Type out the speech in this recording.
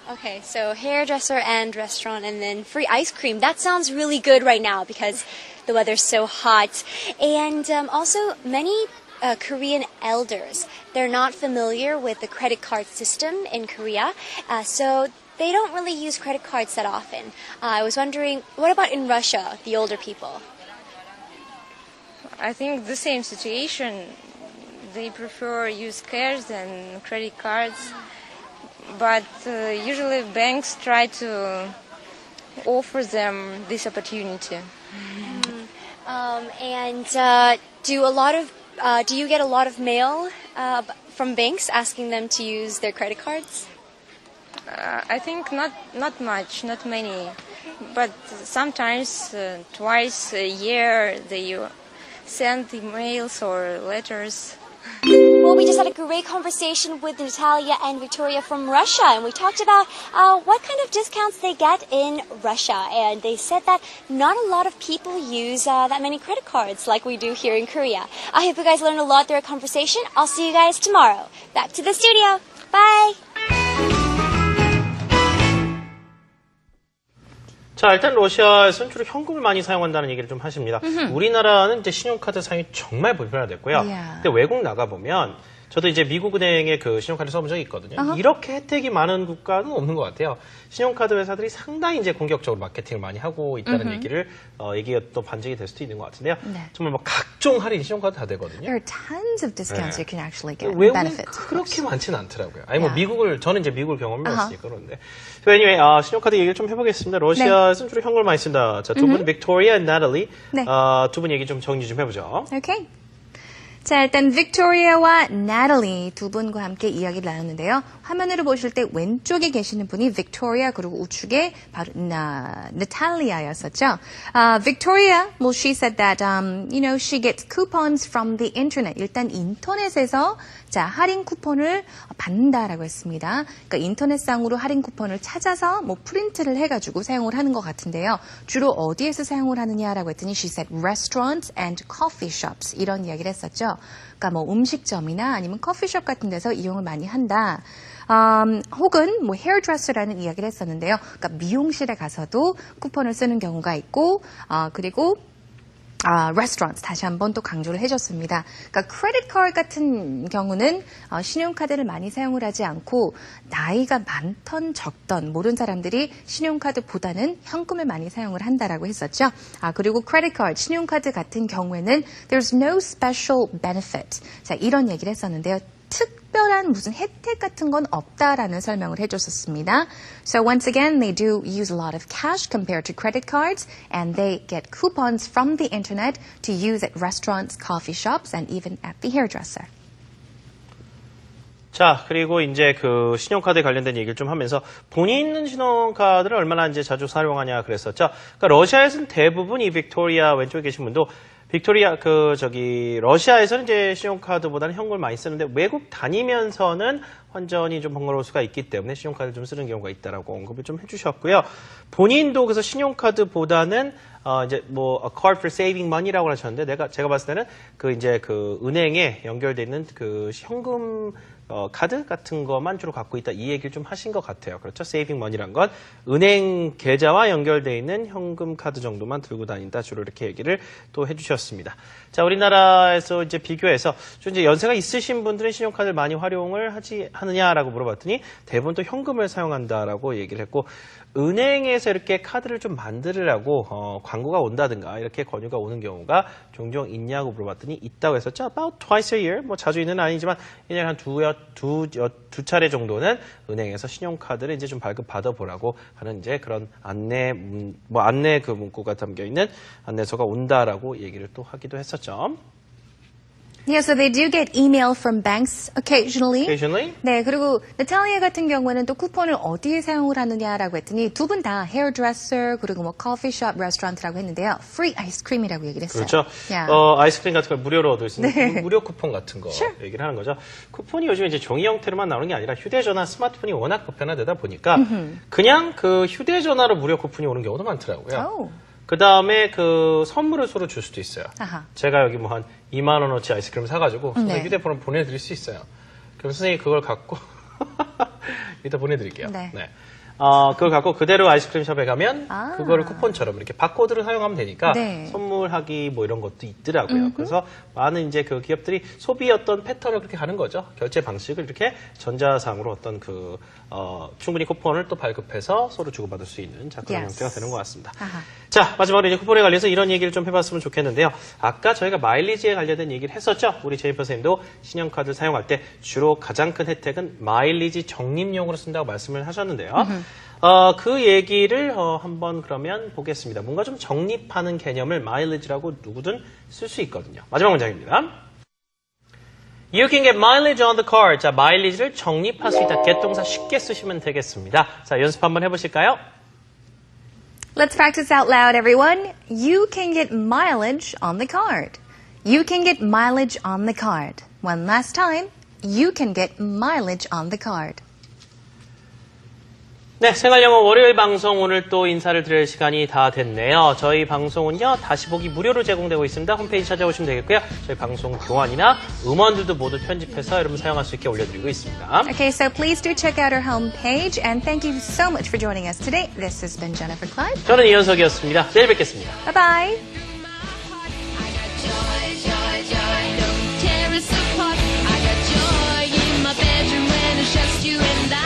Okay, so hairdresser and restaurant and then free ice cream. That sounds really good right now because the weather's so hot. And also many Korean elders, they're not familiar with the credit card system in Korea. So they don't really use credit cards that often. I was wondering, what about in Russia, the older people? I think the same situation. They prefer use cash than credit cards. But usually banks try to offer them this opportunity. Do you get a lot of mail from banks asking them to use their credit cards? I think not much, not many. But sometimes twice a year they send emails or letters. Well, we just had a great conversation with Natalia and Victoria from Russia, and we talked about what kind of discounts they get in Russia. And they said that not a lot of people use that many credit cards like we do here in Korea. I hope you guys learned a lot through our conversation. I'll see you guys tomorrow. Back to the studio. Bye! 자, 일단 러시아에서는 주로 현금을 많이 사용한다는 얘기를 좀 하십니다. 우리나라는 이제 신용카드 사용이 정말 불편화됐고요. 근데 외국 나가보면 저도 이제 미국 은행에 그 신용카드 써본 적이 있거든요. 이렇게 혜택이 많은 국가는 없는 것 같아요. 신용카드 회사들이 상당히 이제 공격적으로 마케팅을 많이 하고 있다는 얘기를 얘기가 또 반증이 될 수도 있는 것 같은데요. 정말 뭐 각종 할인 신용카드 다 되거든요. There are tons of discounts you can actually get. 외국은 benefits. 그렇게 많지는 않더라고요. 아니 뭐 저는 이제 미국을 경험해봤으니까 그런데. So anyway, 신용카드 얘기를 좀 해보겠습니다. 러시아에서는 주로 현금을 많이 쓴다. 자, 두 분, 빅토리아, 나탈리, 두 분 얘기 좀 정리 좀 해보죠. Okay. 자, 일단 빅토리아와 나탈리 두 분과 함께 이야기를 나눴는데요. 화면으로 보실 때 왼쪽에 계시는 분이 빅토리아 그리고 우측에 바로 나탈리아였었죠. Victoria, well, she said that, she gets coupons from the internet. 일단 인터넷에서 할인 쿠폰을 받는다라고 했습니다. 그러니까 인터넷상으로 할인 쿠폰을 찾아서 프린트를 해가지고 사용을 하는 것 같은데요. 주로 어디에서 사용을 하느냐라고 했더니 she said restaurants and coffee shops 이런 이야기를 했었죠. 그러니까 음식점이나 아니면 커피숍 같은 데서 이용을 많이 한다. 혹은 hairdresser라는 이야기를 했었는데요. 그러니까 미용실에 가서도 쿠폰을 쓰는 경우가 있고, 그리고 restaurants 다시 한번 또 강조를 해줬습니다. 그러니까 크레딧 카드 같은 경우는 신용카드를 많이 사용을 하지 않고 나이가 많던 적던 모든 사람들이 신용카드보다는 현금을 많이 사용을 한다라고 했었죠. 그리고 크레딧 카드, 신용카드 같은 경우에는 there's no special benefit. 자, 이런 얘기를 했었는데요. 특별한 무슨 혜택 같은 건 없다라는 설명을 해줬었습니다. So once again, they do use a lot of cash compared to credit cards, and they get coupons from the internet to use at restaurants, coffee shops, and even at the hairdresser. 자, 그리고 이제 그 신용카드에 관련된 얘기를 좀 하면서 본인 있는 신용카드를 얼마나 이제 자주 사용하냐 그랬었죠. 그러니까 러시아에서는 대부분 이 빅토리아 왼쪽에 계신 분도 빅토리아 러시아에서는 이제 신용카드보다는 현금을 많이 쓰는데 외국 다니면서는 환전이 좀 번거로울 수가 있기 때문에 신용카드를 좀 쓰는 경우가 있다라고 언급을 좀 해주셨고요. 본인도 그래서 신용카드보다는 이제 a card for saving money라고 하셨는데 제가 봤을 때는 그 은행에 연결돼 있는 그 현금 카드 같은 것만 주로 갖고 있다 이 얘기를 좀 하신 것 같아요. 그렇죠? 세이빙 머니란 건 은행 계좌와 연결돼 있는 현금 카드 정도만 들고 다닌다 주로 이렇게 얘기를 또 해주셨습니다. 자, 우리나라에서 이제 비교해서 좀 이제 연세가 있으신 분들은 신용카드를 많이 활용을 하느냐라고 물어봤더니 대부분 또 현금을 사용한다라고 얘기를 했고 은행에서 이렇게 카드를 좀 만들으라고 광고가 온다든가 이렇게 권유가 오는 경우가 종종 있냐고 물어봤더니 있다고 했었죠. About twice a year, 자주는 아니지만 1년에 한 두 차례 정도는 은행에서 신용카드를 이제 좀 발급 받아보라고 하는 이제 그런 안내 그 문구가 담겨 있는 안내서가 온다라고 얘기를 또 하기도 했었죠. Yeah, so they do get email from banks occasionally. Occasionally? 네, 그리고 나탈리아 같은 경우에는 또 쿠폰을 어디에 사용을 하느냐라고 했더니 두 분 다 hairdresser 그리고 coffeeshop, restaurant라고 했는데요. free ice cream이라고 얘기를 했어요. 그렇죠. Yeah. 아이스크림 같은 걸 무료로 얻을 수 있는 무료 쿠폰 같은 거 얘기를 하는 거죠. 쿠폰이 요즘 이제 종이 형태로만 나오는 게 아니라 휴대전화, 스마트폰이 워낙 보편화되다 보니까 그냥 그 휴대전화로 무료 쿠폰이 오는 경우도 많더라고요. Oh. 그 다음에 그 선물을 서로 줄 수도 있어요. 아하. 제가 여기 한 2만 원어치 아이스크림 사가지고 선생님 휴대폰을 보내드릴 수 있어요. 그럼 선생님이 그걸 갖고 이따 보내드릴게요. 네. 그걸 갖고 그대로 아이스크림 샵에 가면 아. 그거를 쿠폰처럼 이렇게 바코드를 사용하면 되니까 네. 선물하기 뭐 이런 것도 있더라고요. 그래서 많은 이제 그 기업들이 소비 어떤 패턴을 그렇게 가는 거죠. 결제 방식을 이렇게 전자상으로 어떤 충분히 쿠폰을 또 발급해서 서로 주고받을 수 있는 자, 그런 Yes. 형태가 되는 것 같습니다. 아하. 자, 마지막으로 이제 쿠폰에 관련해서 이런 얘기를 좀 해봤으면 좋겠는데요. 아까 저희가 마일리지에 관련된 얘기를 했었죠. 우리 제이퍼 선생님도 신용카드를 사용할 때 주로 가장 큰 혜택은 마일리지 적립용으로 쓴다고 말씀을 하셨는데요. 그 얘기를 한번 그러면 보겠습니다. 뭔가 좀 적립하는 개념을 마일리지라고 누구든 쓸 수 있거든요. 마지막 문장입니다. You can get mileage on the car. 자, 마일리지를 적립할 수 있다. get 동사 쉽게 쓰시면 되겠습니다. 자, 연습 한번 해보실까요? Let's practice out loud, everyone. You can get mileage on the card. You can get mileage on the card. One last time. You can get mileage on the card. 네, 생활영어 월요일 방송 오늘 또 인사를 드릴 시간이 다 됐네요. 저희 방송은요, 다시 보기 무료로 제공되고 있습니다. 홈페이지 찾아오시면 되겠고요. 저희 방송 교환이나 음원들도 모두 편집해서 여러분 사용할 수 있게 올려드리고 있습니다. Okay, so please do check out our homepage, and thank you so much for joining us today. This has been Jennifer Clive. 저는 이현석이었습니다. 내일 뵙겠습니다. Bye-bye. I got joy, joy, joy, don't tear us apart. I got joy in my bedroom when it's just you and I.